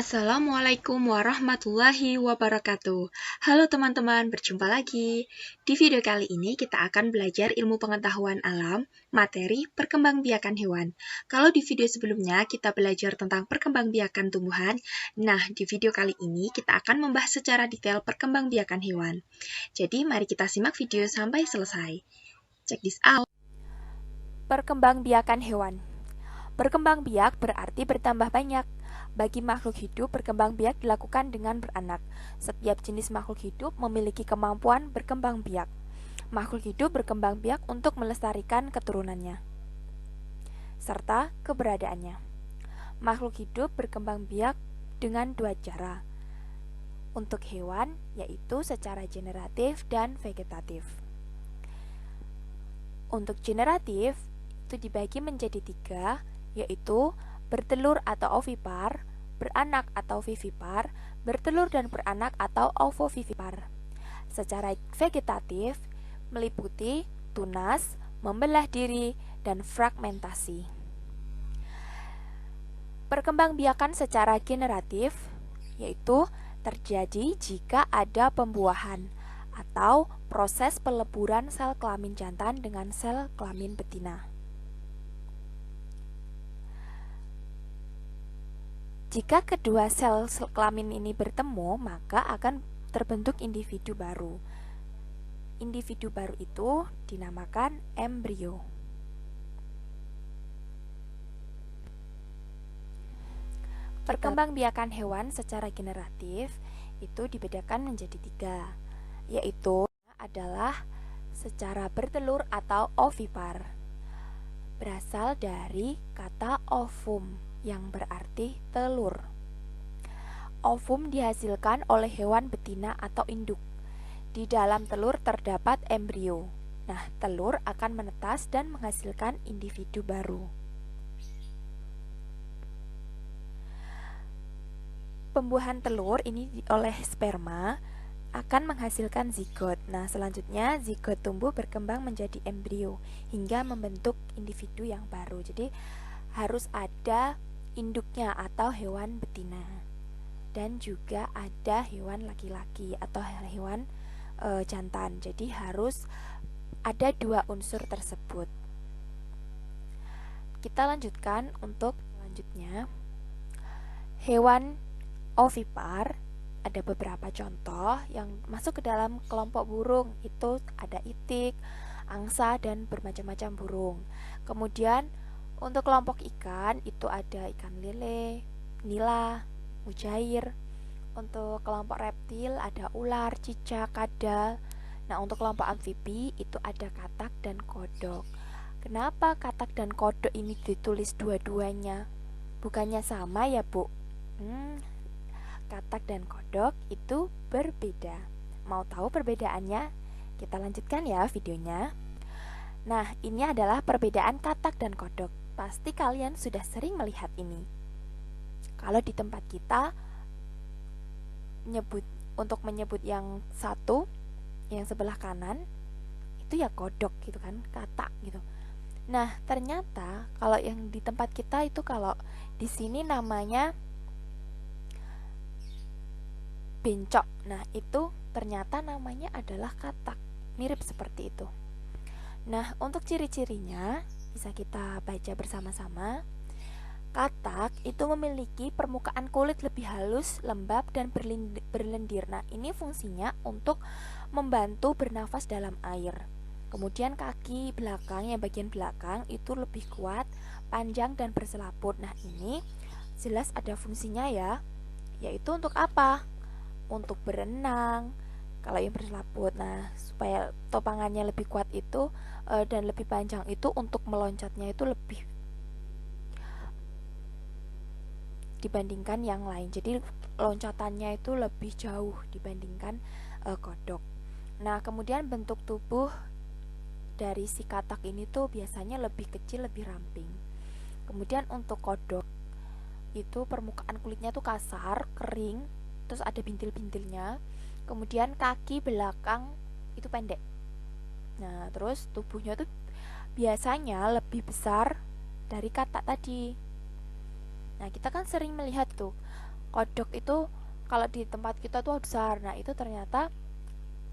Assalamualaikum warahmatullahi wabarakatuh. Halo teman-teman, berjumpa lagi. Di video kali ini kita akan belajar ilmu pengetahuan alam, materi perkembangbiakan hewan. Kalau di video sebelumnya kita belajar tentang perkembangbiakan tumbuhan, nah di video kali ini kita akan membahas secara detail perkembangbiakan hewan. Jadi mari kita simak video sampai selesai. Check this out. Perkembangbiakan hewan. Berkembang biak berarti bertambah banyak. Bagi makhluk hidup, berkembang biak dilakukan dengan beranak. Setiap jenis makhluk hidup memiliki kemampuan berkembang biak. Makhluk hidup berkembang biak untuk melestarikan keturunannya serta keberadaannya. Makhluk hidup berkembang biak dengan dua cara. Untuk hewan, yaitu secara generatif dan vegetatif. Untuk generatif, itu dibagi menjadi tiga, yaitu bertelur atau ovipar, beranak atau vivipar, bertelur dan beranak atau ovovivipar. Secara vegetatif, meliputi tunas, membelah diri, dan fragmentasi. Perkembangbiakan secara generatif, yaitu terjadi jika ada pembuahan atau proses peleburan sel kelamin jantan dengan sel kelamin betina. Jika kedua sel kelamin ini bertemu, maka akan terbentuk individu baru. Individu baru itu dinamakan embrio. Perkembangbiakan hewan secara generatif itu dibedakan menjadi tiga, yaitu adalah secara bertelur atau ovipar. Berasal dari kata ovum yang berarti telur. Ovum dihasilkan oleh hewan betina atau induk. Di dalam telur terdapat embrio. Nah, telur akan menetas dan menghasilkan individu baru. Pembuahan telur ini oleh sperma akan menghasilkan zigot. Nah, selanjutnya zigot tumbuh berkembang menjadi embrio hingga membentuk individu yang baru. Jadi harus ada induknya atau hewan betina, dan juga ada hewan laki-laki atau hewan jantan. Jadi harus ada dua unsur tersebut. Kita lanjutkan untuk selanjutnya. Hewan ovipar, ada beberapa contoh yang masuk ke dalam kelompok burung. Itu ada itik, angsa, dan bermacam-macam burung. Kemudian untuk kelompok ikan itu ada ikan lele, nila, mujair. Untuk kelompok reptil ada ular, cicak, kadal. Nah, untuk kelompok amfibi itu ada katak dan kodok. Kenapa katak dan kodok ini ditulis dua-duanya? Bukannya sama ya, Bu? Katak dan kodok itu berbeda. Mau tahu perbedaannya? Kita lanjutkan ya videonya. Nah, ini adalah perbedaan katak dan kodok. Pasti kalian sudah sering melihat ini. Kalau di tempat kita untuk menyebut yang satu, yang sebelah kanan, itu ya kodok gitu kan, katak gitu. Nah, ternyata kalau yang di tempat kita itu, kalau di sini namanya bencok. Nah, itu ternyata namanya adalah katak. Mirip seperti itu. Nah, untuk ciri-cirinya bisa kita baca bersama-sama. Katak itu memiliki permukaan kulit lebih halus, lembab, dan berlendir. Nah, ini fungsinya untuk membantu bernafas dalam air. Kemudian kaki belakang, yang bagian belakang itu lebih kuat, panjang, dan berselaput. Nah, ini jelas ada fungsinya ya, yaitu untuk apa? Untuk berenang. Kalau yang berselaput, nah supaya topangannya lebih kuat itu dan lebih panjang itu, untuk meloncatnya itu lebih dibandingkan yang lain. Jadi loncatannya itu lebih jauh dibandingkan kodok. Nah, kemudian bentuk tubuh dari si katak ini tuh biasanya lebih kecil, lebih ramping. Kemudian untuk kodok itu permukaan kulitnya tuh kasar, kering, terus ada bintil-bintilnya. Kemudian kaki belakang itu pendek. Nah, terus tubuhnya tuh biasanya lebih besar dari katak tadi. Nah, kita kan sering melihat tuh kodok itu kalau di tempat kita tuh besar. Nah, itu ternyata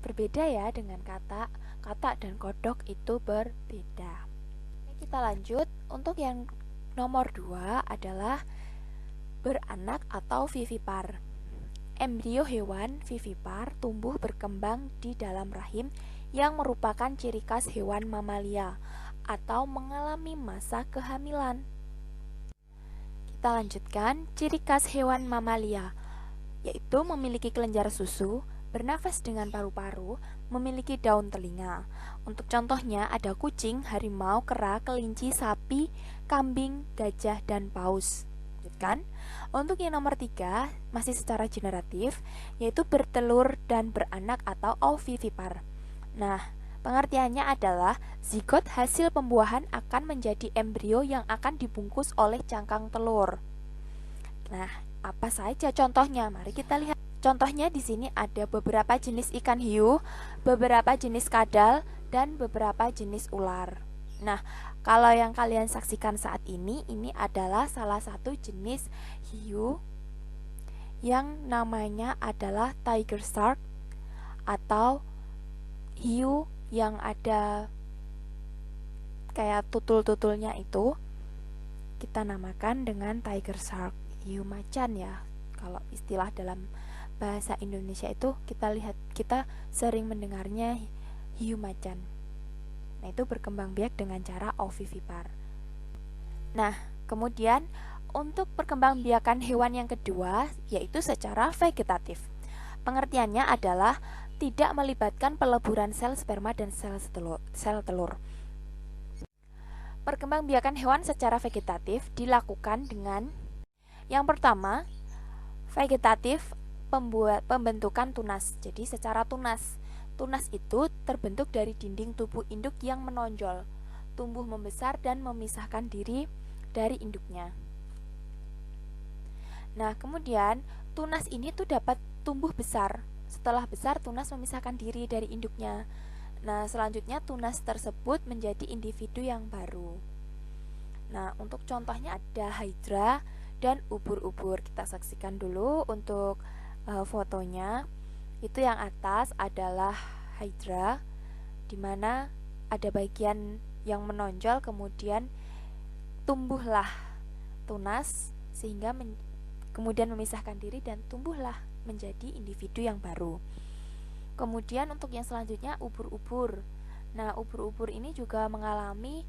berbeda ya dengan katak. Katak dan kodok itu berbeda. Oke, kita lanjut. Untuk yang nomor 2 adalah beranak atau vivipar. Embrio hewan vivipar tumbuh berkembang di dalam rahim yang merupakan ciri khas hewan mamalia atau mengalami masa kehamilan. Kita lanjutkan, ciri khas hewan mamalia yaitu memiliki kelenjar susu, bernafas dengan paru-paru, memiliki daun telinga. Untuk contohnya ada kucing, harimau, kera, kelinci, sapi, kambing, gajah, dan paus. Kan? Untuk yang nomor 3 masih secara generatif, yaitu bertelur dan beranak atau ovivipar. Nah, pengertiannya adalah zigot hasil pembuahan akan menjadi embrio yang akan dibungkus oleh cangkang telur. Nah, apa saja contohnya? Mari kita lihat. Contohnya di sini ada beberapa jenis ikan hiu, beberapa jenis kadal, dan beberapa jenis ular. Nah, kalau yang kalian saksikan saat ini adalah salah satu jenis hiu yang namanya adalah tiger shark atau hiu yang ada kayak tutul-tutulnya itu kita namakan dengan tiger shark, hiu macan ya. Kalau istilah dalam bahasa Indonesia itu kita sering mendengarnya hiu macan. Nah, itu berkembang biak dengan cara ovivipar. Nah, kemudian untuk perkembangbiakan hewan yang kedua yaitu secara vegetatif. Pengertiannya adalah tidak melibatkan peleburan sel sperma dan sel telur. Perkembangbiakan hewan secara vegetatif dilakukan dengan yang pertama, vegetatif pembentukan tunas. Jadi secara tunas. Tunas itu terbentuk dari dinding tubuh induk yang menonjol, tumbuh membesar dan memisahkan diri dari induknya. Nah, kemudian tunas ini tuh dapat tumbuh besar. Setelah besar, tunas memisahkan diri dari induknya. Nah, selanjutnya tunas tersebut menjadi individu yang baru. Nah, untuk contohnya ada hydra dan ubur-ubur. Kita saksikan dulu untuk fotonya. Itu yang atas adalah hydra, di mana ada bagian yang menonjol, kemudian tumbuhlah tunas sehingga kemudian memisahkan diri dan tumbuhlah menjadi individu yang baru. Kemudian untuk yang selanjutnya ubur-ubur. Nah, ubur-ubur ini juga mengalami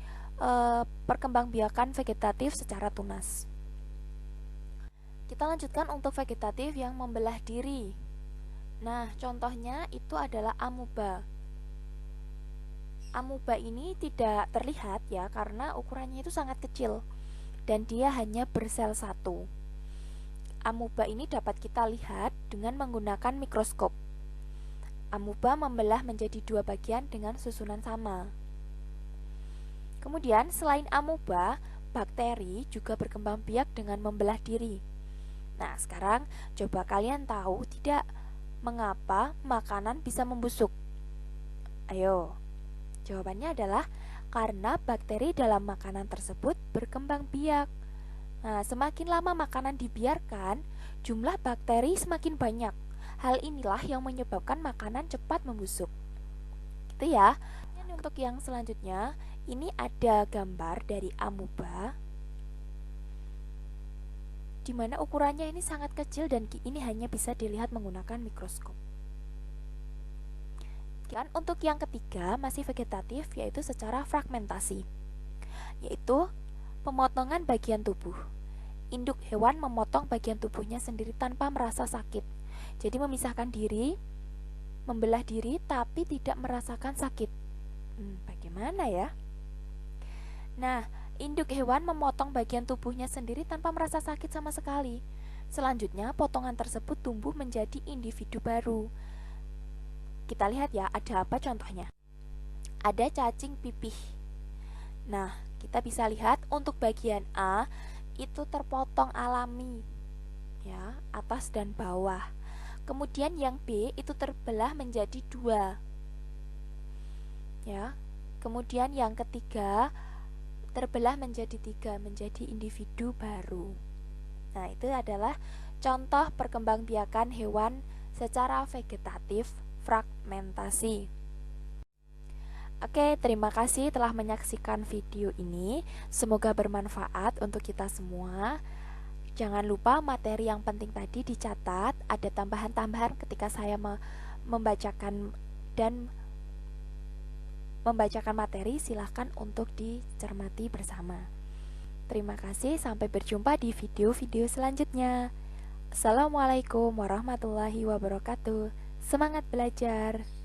perkembangbiakan vegetatif secara tunas. Kita lanjutkan untuk vegetatif yang membelah diri. Nah, contohnya itu adalah amuba. Amuba ini tidak terlihat ya karena ukurannya itu sangat kecil dan dia hanya bersel satu. Amuba ini dapat kita lihat dengan menggunakan mikroskop. Amuba membelah menjadi 2 bagian dengan susunan sama. Kemudian selain amuba, bakteri juga berkembang biak dengan membelah diri. Nah, sekarang coba kalian tahu tidak mengapa makanan bisa membusuk? Ayo, jawabannya adalah karena bakteri dalam makanan tersebut berkembang biak. Nah, semakin lama makanan dibiarkan, jumlah bakteri semakin banyak. Hal inilah yang menyebabkan makanan cepat membusuk. Gitu ya. Dan untuk yang selanjutnya, ini ada gambar dari amuba, di mana ukurannya ini sangat kecil dan ini hanya bisa dilihat menggunakan mikroskop. Dan untuk yang ketiga masih vegetatif yaitu secara fragmentasi, yaitu pemotongan bagian tubuh. Induk hewan memotong bagian tubuhnya sendiri tanpa merasa sakit. Jadi memisahkan diri, membelah diri tapi tidak merasakan sakit. Bagaimana ya? Nah, induk hewan memotong bagian tubuhnya sendiri tanpa merasa sakit sama sekali. Selanjutnya, potongan tersebut tumbuh menjadi individu baru. Kita lihat ya, ada apa contohnya? Ada cacing pipih. Nah, kita bisa lihat untuk bagian A itu terpotong alami, ya, atas dan bawah. Kemudian yang B itu terbelah menjadi 2. Ya. Kemudian yang ketiga terbelah menjadi 3, menjadi individu baru. Nah, itu adalah contoh perkembangbiakan hewan secara vegetatif fragmentasi. Oke, terima kasih telah menyaksikan video ini. Semoga bermanfaat untuk kita semua. Jangan lupa materi yang penting tadi dicatat. Ada tambahan-tambahan ketika saya membacakan materi, silahkan untuk dicermati bersama. Terima kasih, sampai berjumpa di video-video selanjutnya. Assalamualaikum warahmatullahi wabarakatuh. Semangat belajar!